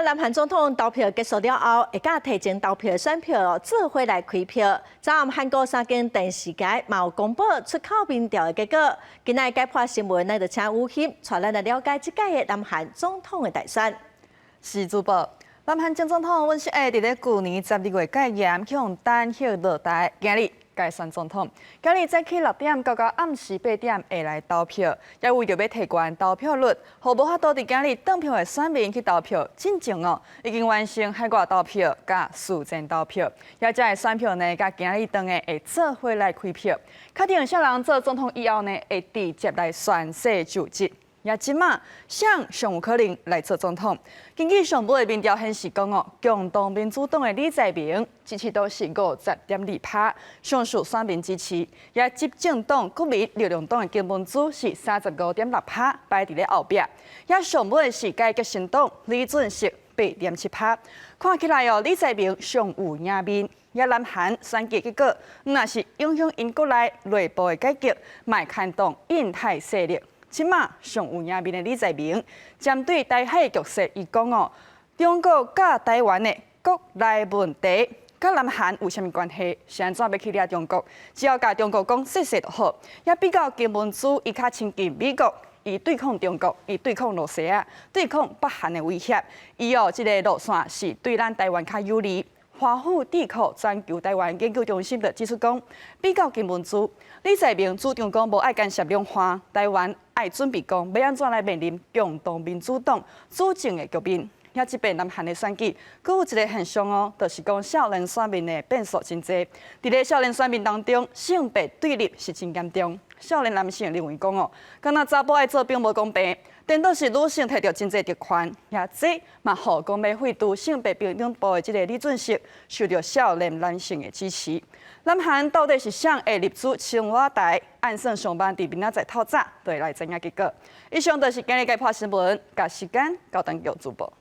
南韩总统投票结束了后，会甲提前投票的选票做伙来开票。昨暗韩国3间电视台嘛有公布出口民调的结果。今日解破新闻，咱就请吴昕带咱来了解这届的南韩总统的大选。是主播，南韩前总统尹锡悦伫咧去年12月戒严，向单休落台，今日改选总统。今日早起6点到暗时8点下来投票，也为着要提悬投票率，互无法度伫今日登票的选民去投票，进前已经完成海外投票甲事前投票，也才会选票呢，甲今日当的会做伙来开票。确定啥人做总统以后呢，会直接来宣誓就职。也即马谁上有可能来做总统？根据上部的民调显示讲共同民主党的李在明支持度是50.2%，上述选民支持；也执政党国民力量党的金文珠是35.6%，排伫咧后壁。也上部的是改革新党李俊锡8.7%。看起来李在明上有赢面。也南韩选举结果，若是影响因国内内部的改革，卖牵动印太势力。即马上有赢面的李在明，针对台海的局势，伊讲中国甲台湾的国内问题，甲南韩有啥物关系？是安怎要去掠中国？只要甲中国讲说说就好。也比较金文珠，伊较亲近美国，伊对抗中国，伊对抗俄罗斯啊，对抗北韩的威胁。伊即个路线是对咱台湾较有利。华府智库全球台湾研究中心就指出讲，比较金文珠，李在明主张讲无爱干涉两岸，台湾爱准备讲要安怎来面临共同民主党主政的局面。也即边南韩的选举，佫有一个现象就是讲少年选民的变数真侪。伫咧少年选民当中，性别对立是真严重。少年男性认为讲敢若查甫爱做兵无公平。颠倒是女性摕到真侪特权，也这嘛互讲要废除性别平等部的这个李俊锡受到少年男性的支持。南韩到底是谁会入主青瓦台？按算上班伫明仔载透早就会来知影结果。以上就是今日解破新闻，甲时间交等由主播。